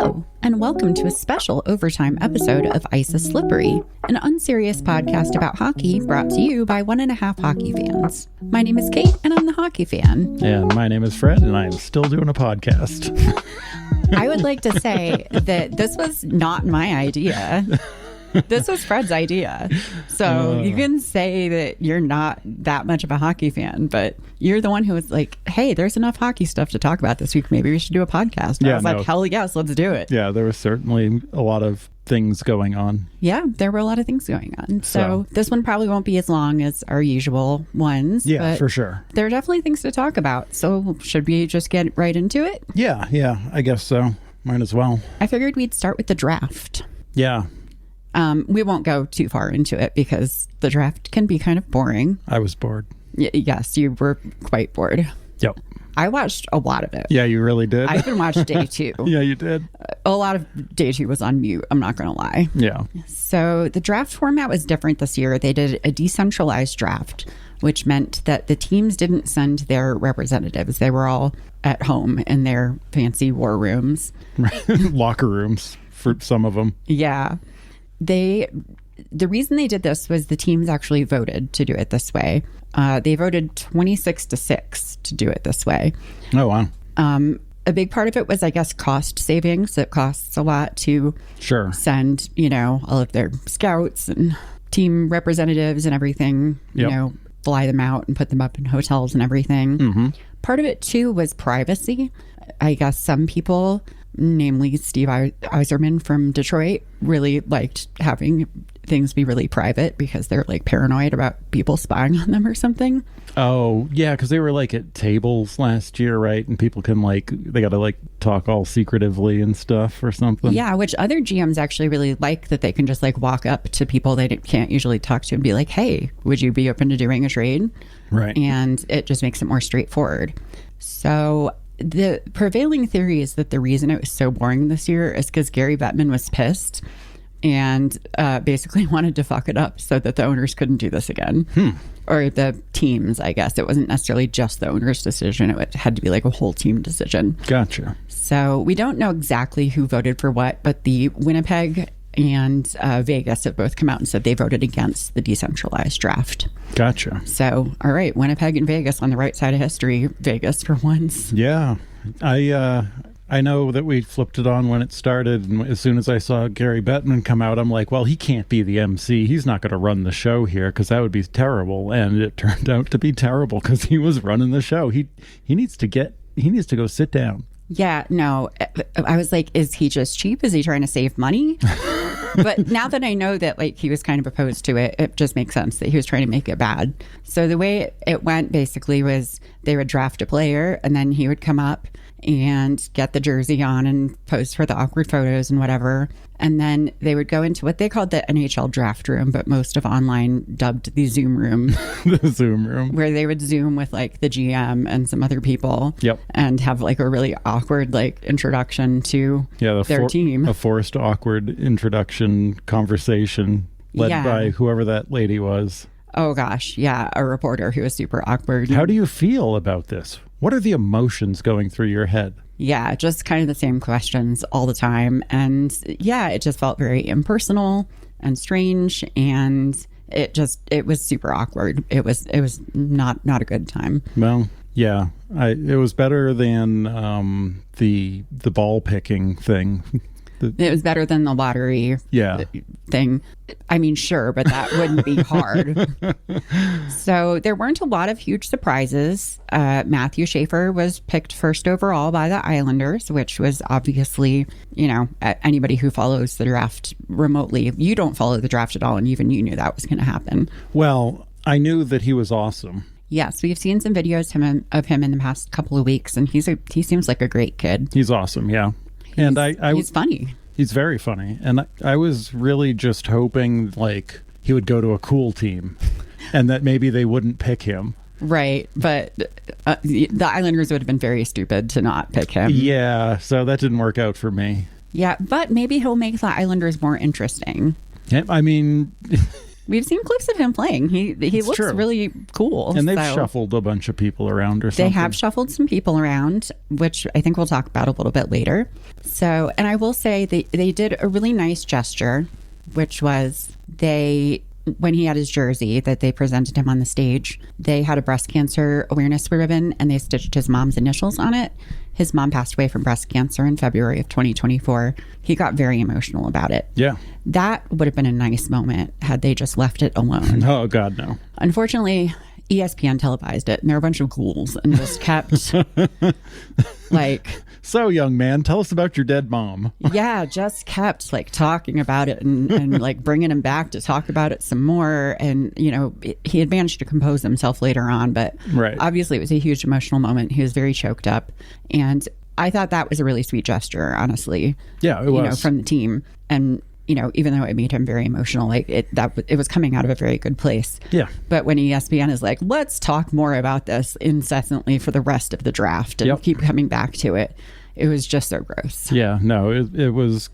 Hello, and welcome to a special overtime episode of Ice is Slippery, an unserious podcast about hockey brought to you by 1.5 hockey fans. My name is Kate, and I'm the hockey fan. And my name is Fred, and I'm still doing a podcast. I would like to say that this was not my idea. This was Fred's idea. So you can say that you're not that much of a hockey fan, but you're the one who was like, hey, there's enough hockey stuff to talk about this week. Maybe we should do a podcast. And I was like, hell yes, let's do it. Yeah, there was certainly a lot of things going on. Yeah, there were a lot of things going on. So this one probably won't be as long as our usual ones. Yeah, but for sure. There are definitely things to talk about. So should we just get right into it? Yeah, I guess so. Might as well. I figured we'd start with the draft. Yeah. We won't go too far into it because the draft can be kind of boring. I was bored. Yes, you were quite bored. Yep. I watched a lot of it. Yeah, you really did. I even watched day 2. Yeah, you did. A lot of day 2 was on mute. I'm not going to lie. Yeah. So the draft format was different this year. They did a decentralized draft, which meant that the teams didn't send their representatives. They were all at home in their fancy war rooms. Locker rooms for some of them. Yeah. The reason they did this was the teams actually voted to do it this way. They voted 26-6 to do it this way. Oh, wow. A big part of it was, I guess, cost savings. It costs a lot to send, all of their scouts and team representatives and everything, fly them out and put them up in hotels and everything. Mm-hmm. Part of it, too, was privacy. I guess some people, namely Steve Yzerman from Detroit, really liked having things be really private because they're like paranoid about people spying on them or something. Oh, yeah, because they were like at tables last year, right? And people can they got to talk all secretively and stuff or something. Yeah, which other GMs actually really like, that they can just walk up to people they can't usually talk to and be like, hey, would you be open to doing a trade? Right. And it just makes it more straightforward. So the prevailing theory is that the reason it was so boring this year is because Gary Bettman was pissed and basically wanted to fuck it up so that the owners couldn't do this again. Or the teams, I guess. It wasn't necessarily just the owner's decision. It had to be a whole team decision. Gotcha. So we don't know exactly who voted for what, but the Winnipeg and Vegas have both come out and said they voted against the decentralized draft. Gotcha. So, all right, Winnipeg and Vegas on the right side of history. Vegas for once. Yeah. I know that we flipped it on when it started, and as soon as I saw Gary Bettman come out, I'm like, well, he can't be the MC. He's not going to run the show here because that would be terrible. And it turned out to be terrible because he was running the show. He needs to go sit down. Yeah, no, I was like, is he just cheap? Is he trying to save money? But now that I know that he was kind of opposed to it, it just makes sense that he was trying to make it bad. So the way it went basically was they would draft a player and then he would come up and get the jersey on and pose for the awkward photos and whatever. And then they would go into what they called the NHL draft room, but most of online dubbed the Zoom room. The Zoom room. Where they would Zoom with the GM and some other people. Yep. And have a really awkward introduction to their team. A forced awkward introduction conversation led by whoever that lady was. Oh gosh, yeah, a reporter who was super awkward. How do you feel about this? What are the emotions going through your head? Yeah, just kind of the same questions all the time. And yeah, it just felt very impersonal and strange. And it was super awkward. It was not a good time. Well, yeah, it was better than the ball picking thing. It was better than the lottery thing. I mean, sure, but that wouldn't be hard. So there weren't a lot of huge surprises. Matthew Schaefer was picked first overall by the Islanders, which was obviously, anybody who follows the draft remotely. You don't follow the draft at all, and even you knew that was going to happen. Well, I knew that he was awesome. Yes, we've seen some videos of him in the past couple of weeks, and he seems like a great kid. He's awesome, yeah. And he's funny. He's very funny. And I was really just hoping he would go to a cool team and that maybe they wouldn't pick him. Right. But the Islanders would have been very stupid to not pick him. Yeah. So that didn't work out for me. Yeah. But maybe he'll make the Islanders more interesting. I mean, We've seen clips of him playing. He looks really cool. And they've shuffled a bunch of people around or something. They have shuffled some people around, which I think we'll talk about a little bit later. So, and I will say they did a really nice gesture, which was when he had his jersey that they presented him on the stage, they had a breast cancer awareness ribbon and they stitched his mom's initials on it. His mom passed away from breast cancer in February of 2024. He got very emotional about it. Yeah. That would have been a nice moment had they just left it alone. Oh, God, no. Unfortunately, ESPN televised it, and there were a bunch of ghouls and just kept So, young man, tell us about your dead mom. Yeah, just kept talking about it and bringing him back to talk about it some more. And, he had managed to compose himself later on, but obviously it was a huge emotional moment. He was very choked up. And I thought that was a really sweet gesture, honestly. Yeah, it was. From the team. And, even though it made him very emotional, it was coming out of a very good place. Yeah. But when ESPN is like, let's talk more about this incessantly for the rest of the draft and keep coming back to it, it was just so gross. Yeah, no, it was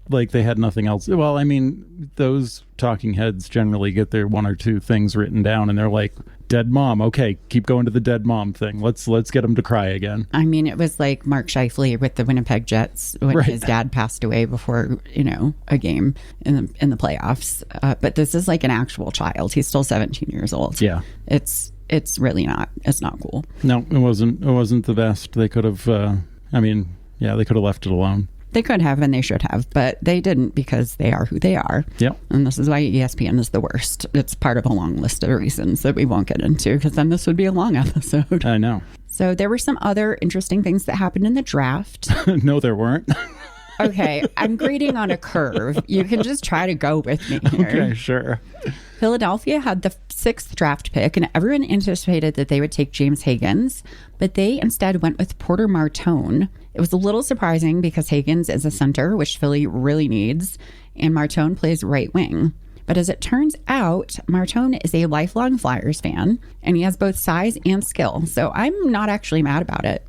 like they had nothing else. Well, I mean, those talking heads generally get their one or two things written down and they're like, dead mom. Okay, keep going to the dead mom thing. Let's get them to cry again. I mean, it was like Mark Scheifele with the Winnipeg Jets when his dad passed away before, a game in the playoffs. But this is like an actual child. He's still 17 years old. Yeah. It's really not. It's not cool. No, it wasn't the best. They could have, they could have left it alone. They could have and they should have, but they didn't because they are who they are. Yep. And this is why ESPN is the worst. It's part of a long list of reasons that we won't get into because then this would be a long episode. I know. So there were some other interesting things that happened in the draft. No, there weren't. Okay, I'm grading on a curve. You can just try to go with me here. Okay, sure. Philadelphia had the 6th draft pick, and everyone anticipated that they would take James Higgins, but they instead went with Porter Martone. It was a little surprising because Higgins is a center, which Philly really needs, and Martone plays right wing. But as it turns out, Martone is a lifelong Flyers fan, and he has both size and skill, so I'm not actually mad about it.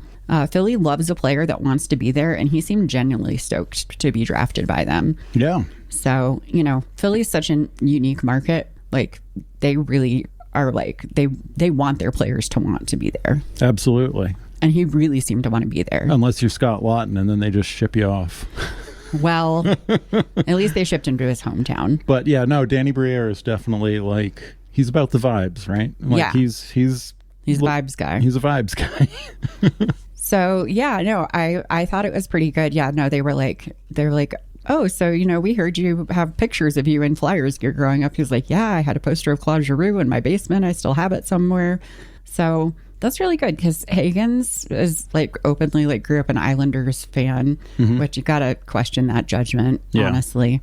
Philly loves a player that wants to be there, and he seemed genuinely stoked to be drafted by them. Yeah. So, Philly's such a unique market. They really are they want their players to want to be there. Absolutely. And he really seemed to want to be there. Unless you're Scott Lawton, and then they just ship you off. Well, at least they shipped him to his hometown. But yeah, no, Danny Briere is definitely he's about the vibes, right? Yeah. He's a vibes guy. He's a vibes guy. So yeah, no, I thought it was pretty good. Yeah, no, they were like, oh, so, we heard you have pictures of you in Flyers gear growing up. He was like, yeah, I had a poster of Claude Giroux in my basement. I still have it somewhere. So that's really good because Higgins is openly grew up an Islanders fan, which you got to question that judgment, honestly.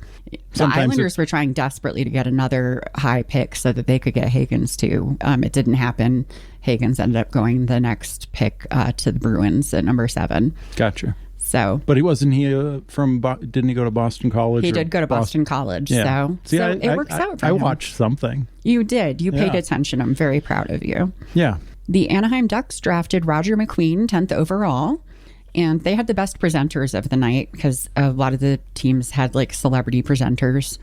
The Islanders were trying desperately to get another high pick so that they could get Higgins too. It didn't happen. Higgins ended up going the next pick to the Bruins at number 7. Gotcha. So, but didn't he go to Boston College? He did go to Boston College. Yeah. So it works out for him. I watched something. You did. You paid attention. I'm very proud of you. Yeah. The Anaheim Ducks drafted Roger McQueen 10th overall. And they had the best presenters of the night because a lot of the teams had celebrity presenters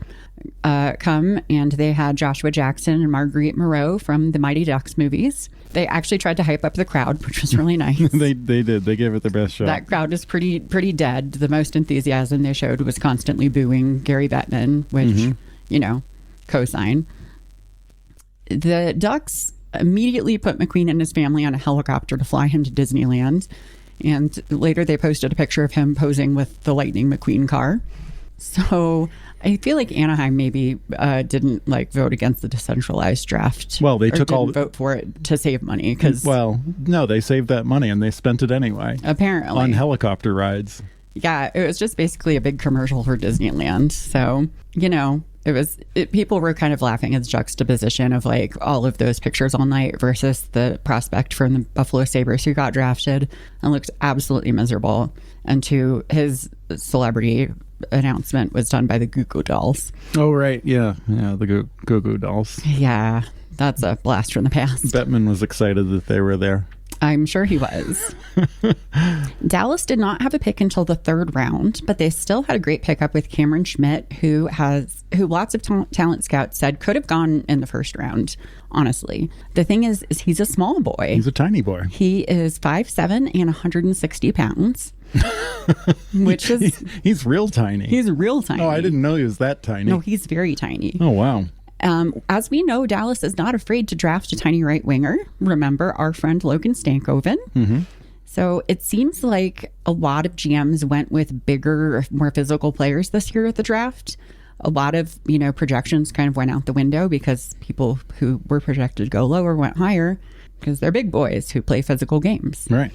come. And they had Joshua Jackson and Marguerite Moreau from the Mighty Ducks movies. They actually tried to hype up the crowd, which was really nice. They did. They gave it their best shot. That crowd is pretty dead. The most enthusiasm they showed was constantly booing Gary Bettman, which, co-sign. The Ducks immediately put McQueen and his family on a helicopter to fly him to Disneyland. And later they posted a picture of him posing with the Lightning McQueen car. So I feel like Anaheim maybe didn't vote against the decentralized draft. Well, they took vote for it to save money no, they saved that money and they spent it anyway. Apparently on helicopter rides. Yeah, it was just basically a big commercial for Disneyland. So people were kind of laughing at the juxtaposition of all of those pictures all night versus the prospect from the Buffalo Sabres who got drafted and looked absolutely miserable. And his celebrity announcement was done by the Goo Goo Dolls. Oh, right. Yeah. Yeah. The Goo Goo Dolls. Yeah. That's a blast from the past. Bettman was excited that they were there. I'm sure he was. Dallas did not have a pick until the third round, but they still had a great pickup with Cameron Schmidt, who lots of talent scouts said could have gone in the first round, honestly. The thing is he's a small boy. He's a tiny boy. He is 5'7" and 160 pounds. Which is... He's real tiny. He's real tiny. Oh, I didn't know he was that tiny. No, he's very tiny. Oh, wow. As we know, Dallas is not afraid to draft a tiny right winger. Remember our friend Logan Stankoven? Mm-hmm. So it seems like a lot of GMs went with bigger, more physical players this year at the draft. A lot of, projections kind of went out the window because people who were projected to go lower went higher because they're big boys who play physical games. Right.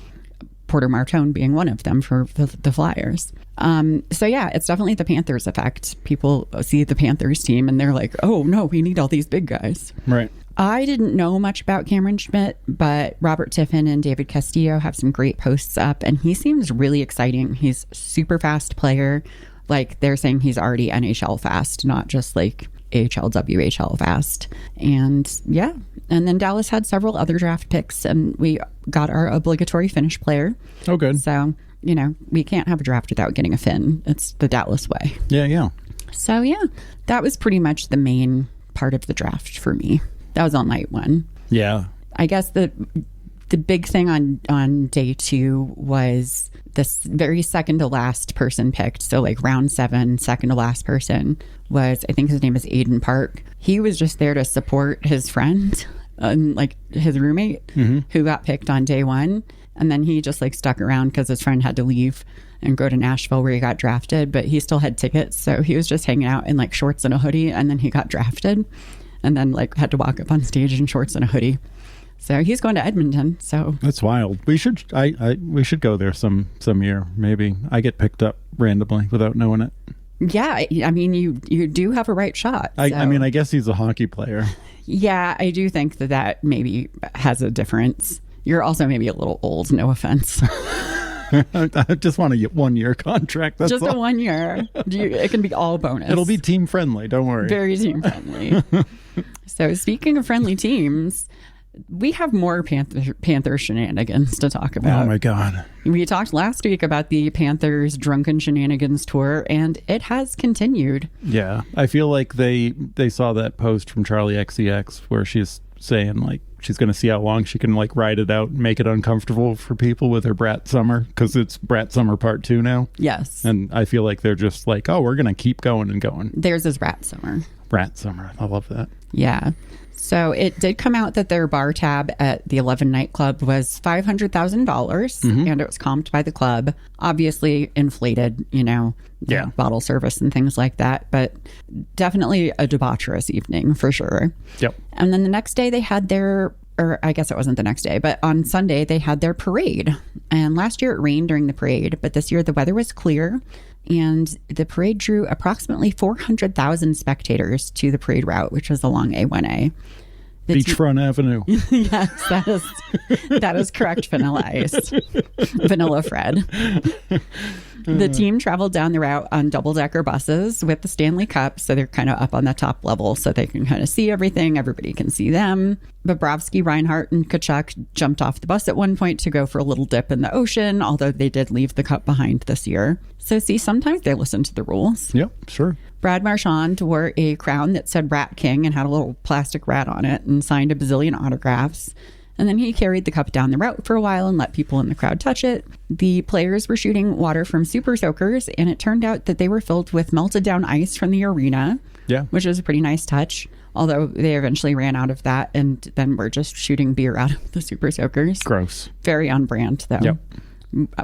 Porter Martone being one of them for the Flyers. So yeah, it's definitely the Panthers effect. People see the Panthers team and they're like, oh no, we need all these big guys. Right. I didn't know much about Cameron Schmidt, but Robert Tiffin and David Castillo have some great posts up and he seems really exciting. He's a super fast player. Like they're saying he's already NHL fast, not just like AHL, WHL fast. And yeah, and then Dallas had several other draft picks and we got our obligatory Finnish player. Oh, good. So, we can't have a draft without getting a Finn. It's the Dallas way. Yeah. So yeah, that was pretty much the main part of the draft for me. That was on night one. Yeah. I guess the big thing on day two was this very second to last person picked. So like round 7, second to last person was, I think his name is Aiden Park. He was just there to support his friend, like his roommate who got picked on day 1. And then he just like stuck around because his friend had to leave and go to Nashville where he got drafted, but he still had tickets. So he was just hanging out in like shorts and a hoodie, and then he got drafted and then like had to walk up on stage in shorts and a hoodie. So he's going to Edmonton. So that's wild. We should we should go there some year. Maybe I get picked up randomly without knowing it. Yeah, I mean you do have a right shot. So. I mean I guess he's a hockey player. Yeah, I do think that maybe has a difference. You're also maybe a little old. No offense. I just want a 1-year contract. That's just all. a 1 year. It can be all bonus. It'll be team friendly. Don't worry. Very team friendly. So speaking of friendly teams, we have more Panther shenanigans to talk about. Oh my God. We talked last week about the Panthers drunken shenanigans tour, and it has continued. Yeah. I feel like they saw that post from Charlie XCX where she's saying like she's going to see how long she can like ride it out and make it uncomfortable for people with her Brat Summer, because it's Brat Summer Part 2 now. Yes. And I feel like they're just like, oh, we're going to keep going and going. Theirs is Rat Summer. Brat Summer. I love that. Yeah. So it did come out that their bar tab at the 11 nightclub was $500,000 and it was comped by the club. Obviously inflated, bottle service and things like that, but definitely a debaucherous evening for sure. Yep. And then the next day they had or I guess it wasn't the next day, but on Sunday they had their parade. And last year it rained during the parade, but this year the weather was clear. And the parade drew approximately 400,000 spectators to the parade route, which was along A1A. Beachfront Avenue. Yes, that is correct, Vanilla Ice. Vanilla Fred. The team traveled down the route on double-decker buses with the Stanley Cup, so they're kind of up on the top level so they can kind of see everything. Everybody can see them. Bobrovsky, Reinhart, and Tkachuk jumped off the bus at one point to go for a little dip in the ocean, although they did leave the cup behind this year. So see, sometimes they listen to the rules. Yep, sure. Brad Marchand wore a crown that said Rat King and had a little plastic rat on it and signed a bazillion autographs. And then he carried the cup down the route for a while and let people in the crowd touch it. The players were shooting water from super soakers, and it turned out that they were filled with melted down ice from the arena, which was a pretty nice touch. Although they eventually ran out of that and then were just shooting beer out of the super soakers. Gross. Very on brand, though. Yep.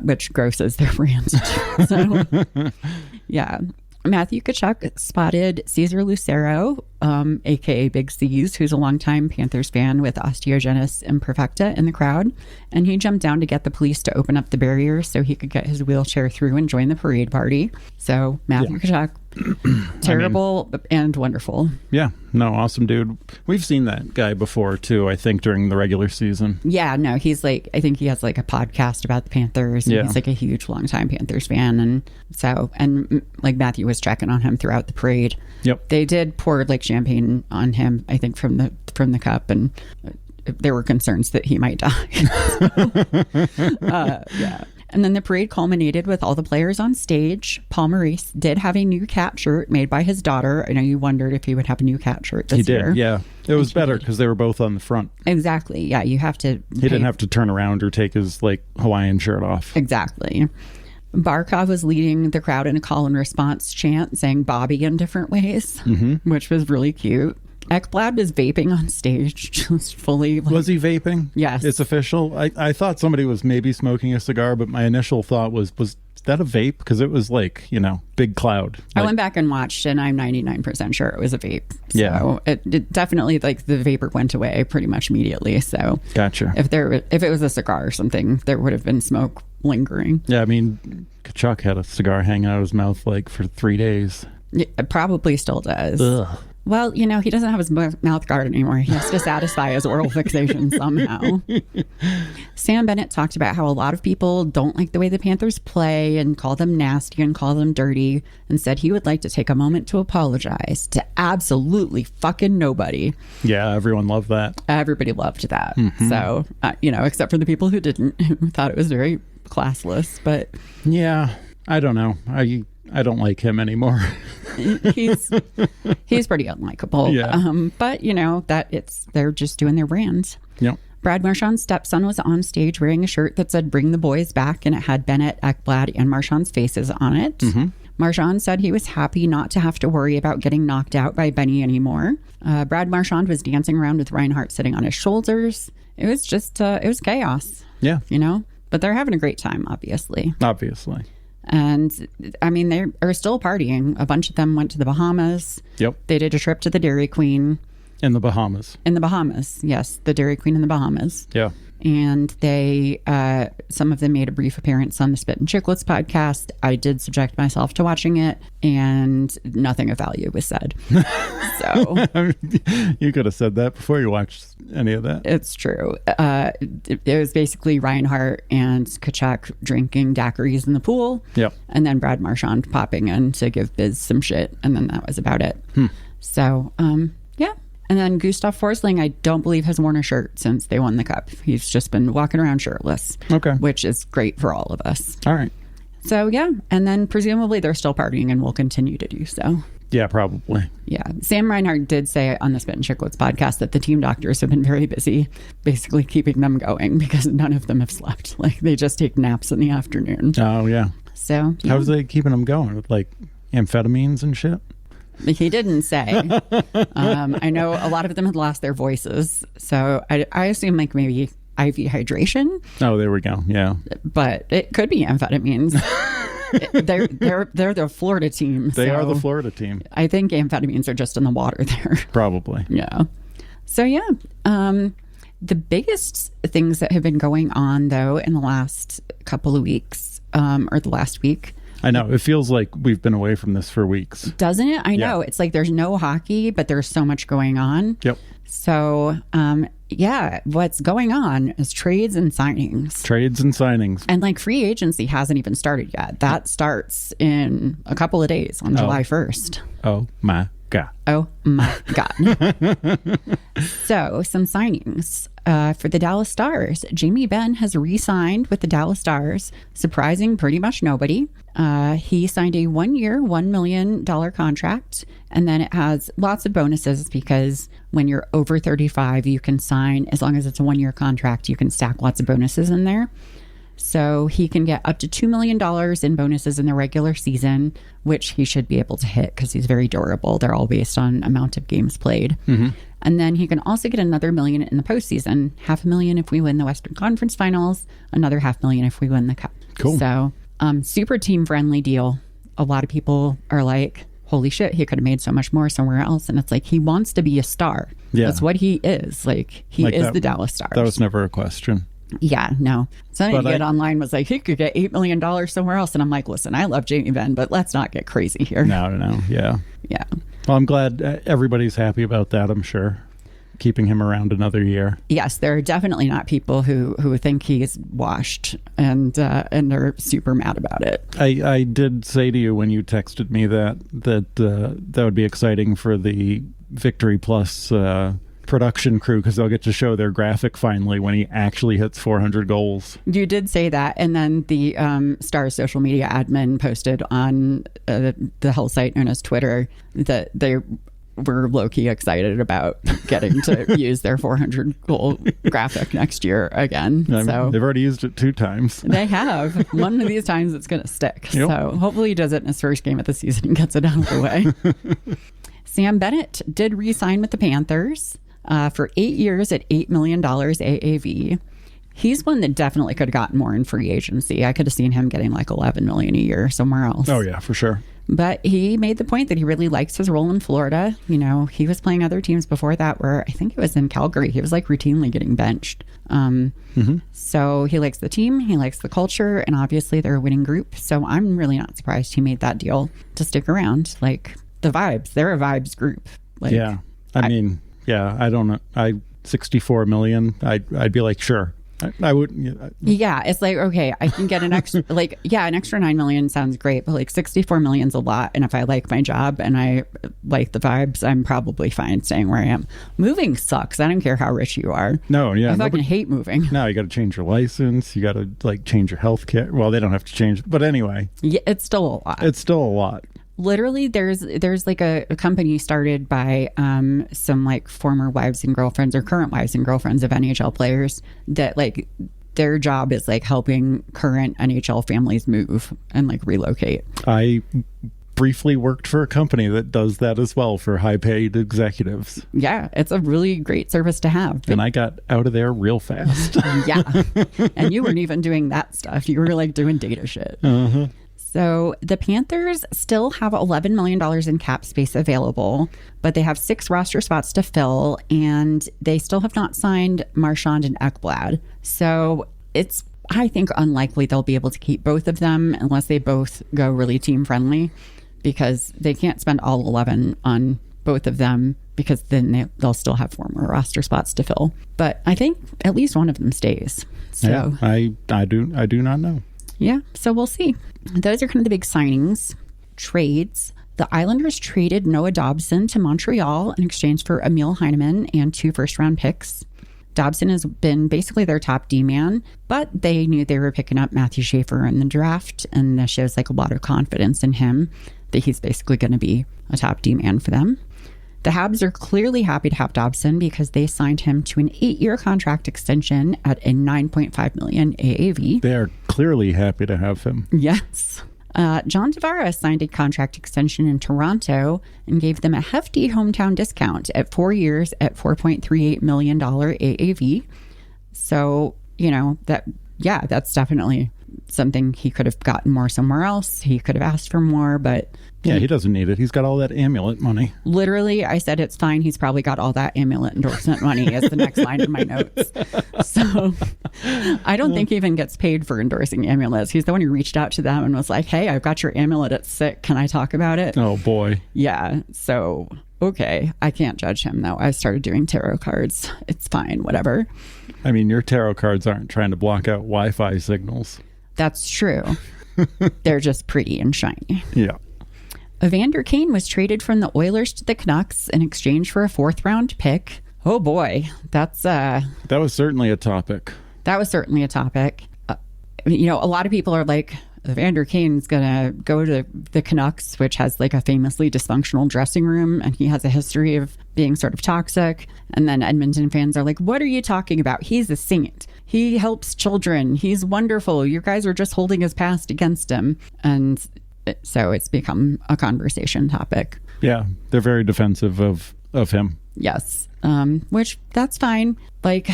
Which gross is their brand. So, yeah. Matthew Tkachuk spotted Cesar Lucero, a.k.a. Big C's, who's a longtime Panthers fan with osteogenesis imperfecta in the crowd. And he jumped down to get the police to open up the barrier so he could get his wheelchair through and join the parade party. So Matthew Tkachuk, terrible and wonderful. Yeah, no, awesome dude. We've seen that guy before too, I think, during the regular season. Yeah, no, he's like, I think he has like a podcast about the Panthers. And he's like a huge longtime Panthers fan. And so, and like Matthew was checking on him throughout the parade. Yep. They did pour like champagne on him, I think, from the cup, and there were concerns that he might die. Yeah. And then the parade culminated with all the players on stage. Paul Maurice did have a new cat shirt made by his daughter. I know you wondered if he would have a new cat shirt this year. He did, yeah. It was better because they were both on the front. Exactly. Yeah, you have to... He didn't have to turn around or take his, Hawaiian shirt off. Exactly. Barkov was leading the crowd in a call and response chant, saying Bobby in different ways, which was really cute. Ekblad was vaping on stage, just fully... Was he vaping? Yes. It's official? I thought somebody was maybe smoking a cigar, but my initial thought was that a vape? Because it was big cloud. I went back and watched, and I'm 99% sure it was a vape. So yeah. It definitely, the vapor went away pretty much immediately. So gotcha. If it was a cigar or something, there would have been smoke lingering. Yeah, I mean, Kachuk had a cigar hanging out of his mouth for 3 days. It probably still does. Ugh. Well, he doesn't have his mouth guard anymore. He has to satisfy his oral fixation somehow. Sam Bennett talked about how a lot of people don't like the way the Panthers play and call them nasty and call them dirty, and said he would like to take a moment to apologize to absolutely fucking nobody. Yeah, everyone loved that. Everybody loved that. So, except for the people who didn't, who thought it was very classless. But yeah, I don't know. I don't like him anymore. he's pretty unlikable. Yeah. But they're just doing their brand. Yep. Brad Marchand's stepson was on stage wearing a shirt that said "Bring the Boys Back," and it had Bennett, Ekblad, and Marchand's faces on it. Marchand said he was happy not to have to worry about getting knocked out by Benny anymore. Brad Marchand was dancing around with Reinhart sitting on his shoulders. It was just it was chaos. Yeah. But they're having a great time, obviously. And I mean, they are still partying. A bunch of them went to the Bahamas. Yep. They did a trip to the Dairy Queen. In the Bahamas. Yes. The Dairy Queen in the Bahamas. Yeah. And they, some of them made a brief appearance on the Spit and Chicklets podcast. I did subject myself to watching it, and nothing of value was said. So you could have said that before you watched any of that. It's true. It was basically Reinhart and Kachuk drinking daiquiris in the pool. Yep. And then Brad Marchand popping in to give Biz some shit, and then that was about it. So, yeah. And then Gustav Forsling, I don't believe has worn a shirt since they won the cup. He's just been walking around shirtless. Okay. Which is great for all of us. All right. So, yeah. And then presumably they're still partying and will continue to do so. Yeah, probably. Yeah. Sam Reinhart did say on the Spit and Chicklets podcast that the team doctors have been very busy basically keeping them going because none of them have slept. They just take naps in the afternoon. Oh, yeah. So, yeah. How's they keeping them going? With amphetamines and shit? He didn't say. I know a lot of them had lost their voices. So I assume maybe IV hydration. Oh, there we go. Yeah. But it could be amphetamines. They're the Florida team. They are the Florida team. I think amphetamines are just in the water there. Probably. Yeah. So, yeah. The biggest things that have been going on, though, in the last couple of weeks, or the last week. I know. It feels like we've been away from this for weeks. Doesn't it? I know. It's like there's no hockey, but there's so much going on. Yep. So, what's going on is trades and signings. And free agency hasn't even started yet. That starts in a couple of days on July 1st. Oh, my God. Oh, my God. So, some signings. For the Dallas Stars, Jamie Benn has re-signed with the Dallas Stars, surprising pretty much nobody. He signed a 1-year, $1 million contract, and then it has lots of bonuses because when you're over 35, you can sign, as long as it's a 1-year contract, you can stack lots of bonuses in there. So he can get up to $2 million in bonuses in the regular season, which he should be able to hit because he's very durable. They're all based on amount of games played. And then he can also get another $1 million in the postseason, $500,000 if we win the Western Conference Finals, another $500,000 if we win the Cup. Cool. So super team friendly deal. A lot of people are like, holy shit, he could have made so much more somewhere else. And it's like, he wants to be a star. Yeah. That's what he is. He is the Dallas Stars. That was never a question. Yeah, no. Somebody online was like, he could get $8 million somewhere else. And I'm like, listen, I love Jamie Benn, but let's not get crazy here. No. Yeah. Yeah. Well, I'm glad everybody's happy about that, I'm sure. Keeping him around another year. Yes, there are definitely not people who think he's washed and are super mad about it. I did say to you when you texted me that would be exciting for the Victory Plus production crew because they'll get to show their graphic finally when he actually hits 400 goals. You did say that. And then the Stars social media admin posted on the whole site known as Twitter that they were low-key excited about getting to use their 400 goal graphic next year again. So they've already used it 2 times. They have. One of these times it's going to stick. Yep. So hopefully he does it in his first game of the season and gets it out of the way. Sam Bennett did re-sign with the Panthers for 8 years at $8 million AAV. He's one that definitely could have gotten more in free agency. I could have seen him getting like $11 million a year somewhere else. Oh, yeah, for sure. But he made the point that he really likes his role in Florida. You know, he was playing other teams before that where I think it was in Calgary. He was like routinely getting benched. So he likes the team. He likes the culture. And obviously they're a winning group. So I'm really not surprised he made that deal to stick around. Like the vibes. They're a vibes group. Like, yeah. I mean, I don't know. 64 million. I'd be like, sure. I would. Yeah, it's like, okay, I can get an extra, like, yeah, an extra 9 million sounds great, but like 64 million's a lot. And if I like my job and I like the vibes, I'm probably fine staying where I am. Moving sucks. I don't care how rich you are. No, yeah. I fucking hate moving. No, you got to change your license. You got to like change your health care. Well, they don't have to change, but anyway. Yeah, it's still a lot. It's still a lot. Literally, there's like a company started by some like former wives and girlfriends or current wives and girlfriends of NHL players that like their job is like helping current NHL families move and like relocate. I briefly worked for a company that does that as well for high paid executives. Yeah, it's a really great service to have. And I got out of there real fast. Yeah. And you weren't even doing that stuff. You were like doing data shit. Uh-huh. So the Panthers still have $11 million in cap space available, but they have 6 roster spots to fill, and they still have not signed Marchand and Ekblad. So it's, I think, unlikely they'll be able to keep both of them unless they both go really team friendly, because they can't spend all 11 on both of them, because then they'll still have 4 more roster spots to fill. But I think at least one of them stays. So yeah, I do not know. Yeah, so we'll see. Those are kind of the big signings. Trades. The Islanders traded Noah Dobson to Montreal in exchange for Emil Heineman and 2 first-round picks. Dobson has been basically their top D-man, but they knew they were picking up Matthew Schaefer in the draft, and that shows like a lot of confidence in him that he's basically going to be a top D-man for them. The Habs are clearly happy to have Dobson because they signed him to an 8-year contract extension at a $9.5 million AAV. They are clearly happy to have him. Yes. John Tavares signed a contract extension in Toronto and gave them a hefty hometown discount at 4 years at $4.38 million AAV. So, you know, that's definitely something he could have gotten more somewhere else. He could have asked for more, but... Yeah, he doesn't need it. He's got all that amulet money. Literally, I said it's fine. He's probably got all that amulet endorsement money as the next line in my notes. So I don't think he even gets paid for endorsing amulets. He's the one who reached out to them and was like, hey, I've got your amulet. It's sick. Can I talk about it? Oh, boy. Yeah. So, okay. I can't judge him, though. I started doing tarot cards. It's fine. Whatever. I mean, your tarot cards aren't trying to block out Wi-Fi signals. That's true. They're just pretty and shiny. Yeah. Evander Kane was traded from the Oilers to the Canucks in exchange for a 4th-round pick. Oh boy, that was certainly a topic. That was certainly a topic. You know, a lot of people are like, Evander Kane's gonna go to the Canucks, which has like a famously dysfunctional dressing room, and he has a history of being sort of toxic. And then Edmonton fans are like, what are you talking about? He's a saint. He helps children. He's wonderful. You guys are just holding his past against him. And so it's become a conversation topic. Yeah, they're very defensive of him. Yes, which that's fine. Like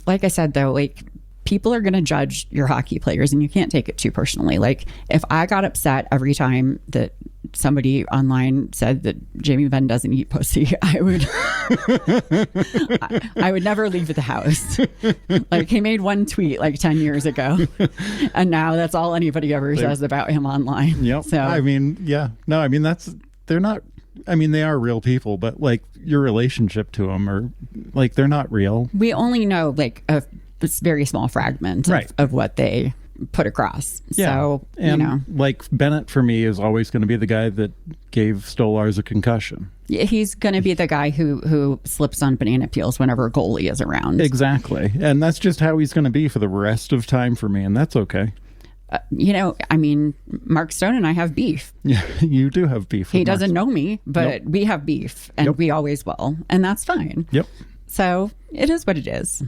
I said, though, like people are going to judge your hockey players, and you can't take it too personally. Like if I got upset every time that somebody online said that Jamie Benn doesn't eat pussy, I would never leave the house. Like he made one tweet like 10 years ago, and now that's all anybody ever says about him online. Yep. So I mean, yeah, no, I mean they're not. I mean, they are real people, but like your relationship to them are like they're not real. We only know like a very small fragment of what they put across. Yeah. So, and like Bennett for me is always going to be the guy that gave Stolars a concussion. He's going to be the guy who slips on banana peels whenever a goalie is around. Exactly. And that's just how he's going to be for the rest of time for me. And that's okay. Mark Stone and I have beef. Yeah, you do have beef. He doesn't know me, but we have beef, and we always will. And that's fine. Yep. So it is what it is.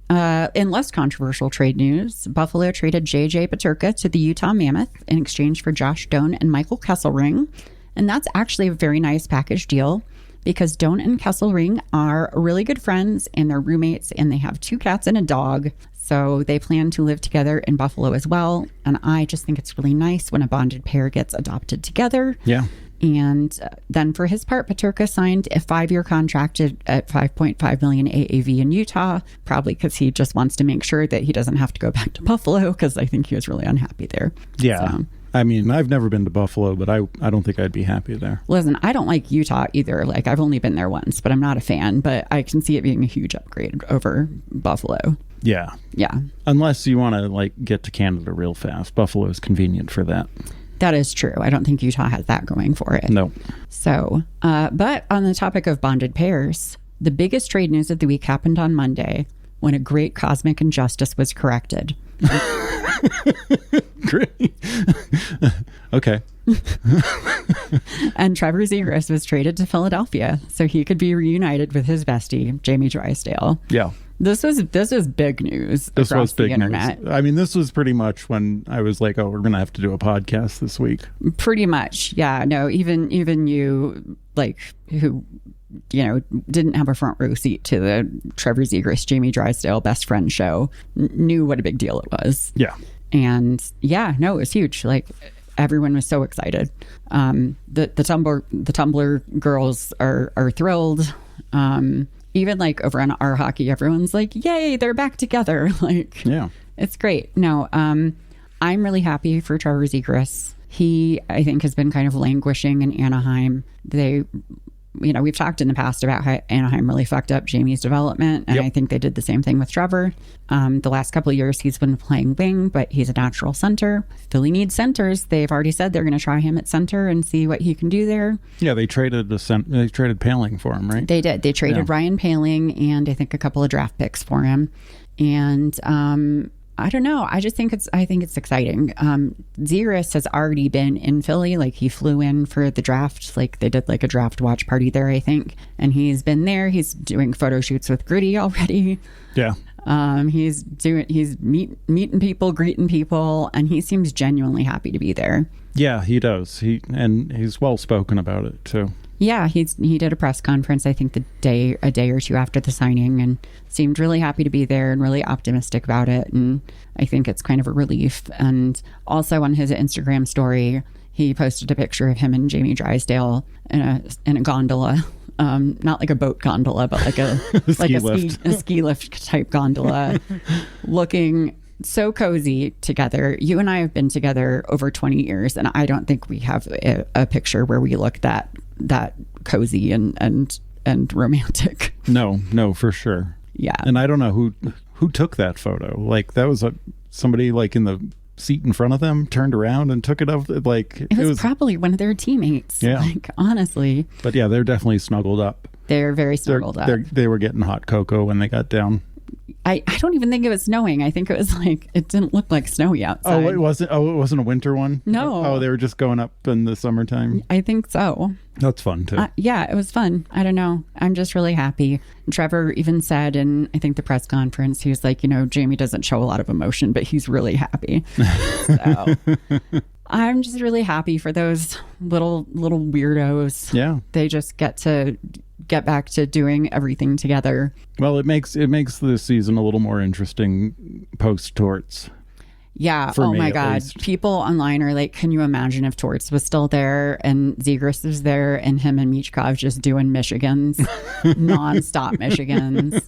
In less controversial trade news, Buffalo traded J.J. Peterka to the Utah Mammoth in exchange for Josh Doan and Michael Kesselring. And that's actually a very nice package deal because Doan and Kesselring are really good friends and they're roommates and they have 2 cats and a dog. So they plan to live together in Buffalo as well. And I just think it's really nice when a bonded pair gets adopted together. Yeah. And then for his part, Peterka signed a 5-year contract at $5.5 million AAV in Utah, probably because he just wants to make sure that he doesn't have to go back to Buffalo because I think he was really unhappy there. Yeah. So. I mean, I've never been to Buffalo, but I don't think I'd be happy there. Listen, I don't like Utah either. Like, I've only been there once, but I'm not a fan. But I can see it being a huge upgrade over Buffalo. Yeah. Yeah. Unless you want to, like, get to Canada real fast. Buffalo is convenient for that. That is true. I don't think Utah has that going for it. No. So, but on the topic of bonded pairs, the biggest trade news of the week happened on Monday when a great cosmic injustice was corrected. Great. Okay. And Trevor Zegras was traded to Philadelphia so he could be reunited with his bestie, Jamie Drysdale. Yeah. This was big news. This was big the internet. news. I mean, this was pretty much when I was like, "Oh, we're going to have to do a podcast this week." Pretty much, yeah. No, even you, like, who didn't have a front row seat to the Trevor Zegras, Jamie Drysdale best friend show, knew what a big deal it was. Yeah. And yeah, no, it was huge. Like, everyone was so excited. The Tumblr girls are thrilled. Even like over on Our Hockey, everyone's like, yay, they're back together. Like, yeah, it's great. No, I'm really happy for Trevor Zegras. He, I think, has been kind of languishing in Anaheim. We've talked in the past about how Anaheim really fucked up Jamie's development. And I think they did the same thing with Trevor. The last couple of years, he's been playing wing, but he's a natural center. Philly needs centers. They've already said they're going to try him at center and see what he can do there. Yeah, they traded Paling for him, right? They did. They traded Ryan Paling and I think a couple of draft picks for him. And I don't know. I think it's exciting. Zegras has already been in Philly. Like, he flew in for the draft. Like, they did like a draft watch party there, I think. And he's been there. He's doing photo shoots with Gritty already. Yeah. He's meeting people, greeting people, and he seems genuinely happy to be there. Yeah, he does. He's well spoken about it too. Yeah, he did a press conference, I think a day or two after the signing, and seemed really happy to be there and really optimistic about it. And I think it's kind of a relief. And also on his Instagram story, he posted a picture of him and Jamie Drysdale in a gondola. Not like a boat gondola, but like a ski lift type gondola, looking so cozy together. You and I have been together over 20 years, and I don't think we have a picture where we look that cozy and romantic. No, for sure. Yeah. And I don't know who took that photo. Like, that was somebody like in the seat in front of them turned around and took it up. Like, it was probably one of their teammates. Yeah. Like, honestly. But yeah, they're definitely snuggled up. They're very snuggled up. They were getting hot cocoa when they got down. I don't even think it was snowing. I think it was like, it didn't look like snowy outside. It wasn't a winter one? No. Oh, they were just going up in the summertime? I think so. That's fun too. Yeah, it was fun. I don't know. I'm just really happy. Trevor even said in, I think, the press conference, he was like, Jamie doesn't show a lot of emotion, but he's really happy. So I'm just really happy for those little weirdos. Yeah. They just get back to doing everything together. Well, it makes this season a little more interesting post Torts. Yeah. Oh my God. Least. People online are like, can you imagine if Torts was still there and Zegras was there and him and Michigans just doing Michigans, nonstop Michigans.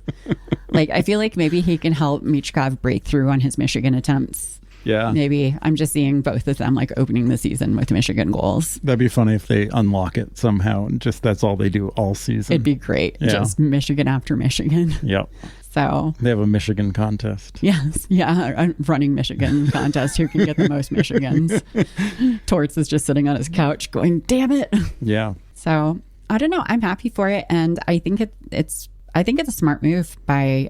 Like, I feel like maybe he can help Michigans break through on his Michigan attempts. Yeah. Maybe I'm just seeing both of them like opening the season with Michigan goals. That'd be funny if they unlock it somehow and just that's all they do all season. It'd be great. Yeah. Just Michigan after Michigan. Yep. So they have a Michigan contest. Yes. Yeah. A running Michigan contest. Who can get the most Michigans? Torts is just sitting on his couch going, damn it. Yeah. So I don't know. I'm happy for it. And I think it's a smart move by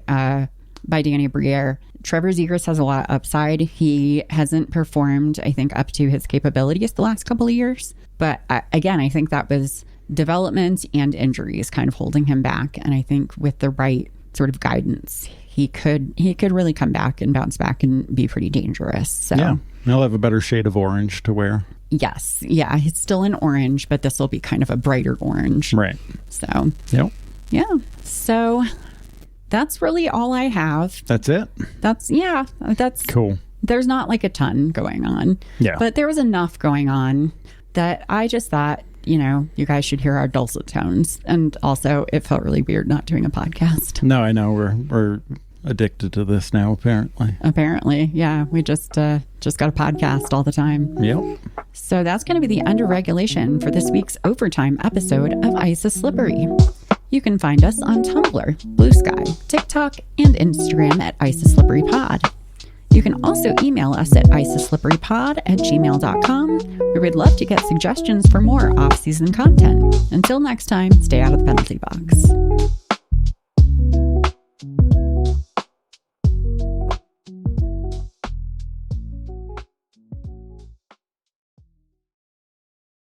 Danny Briere. Trevor Zegras has a lot of upside. He hasn't performed, I think, up to his capabilities the last couple of years. But again, I think that was development and injuries kind of holding him back. And I think with the right sort of guidance, he could really come back and bounce back and be pretty dangerous. So yeah, he'll have a better shade of orange to wear. Yes. Yeah. It's still an orange, but this will be kind of a brighter orange. Right. So. Yep. Yeah. So that's really all I have. That's it? That's cool. There's not like a ton going on. Yeah. But there was enough going on that I just thought, you guys should hear our dulcet tones. And also it felt really weird not doing a podcast. No, I know. We're addicted to this now, apparently. Yeah. We just got a podcast all the time. Yep. So that's going to be the under regulation for this week's overtime episode of Ice is Slippery. You can find us on Tumblr, Blue Sky, TikTok, and Instagram at Ice is Slippery Pod. You can also email us at iceisslipperypod@gmail.com. We would love to get suggestions for more off-season content. Until next time, stay out of the penalty box.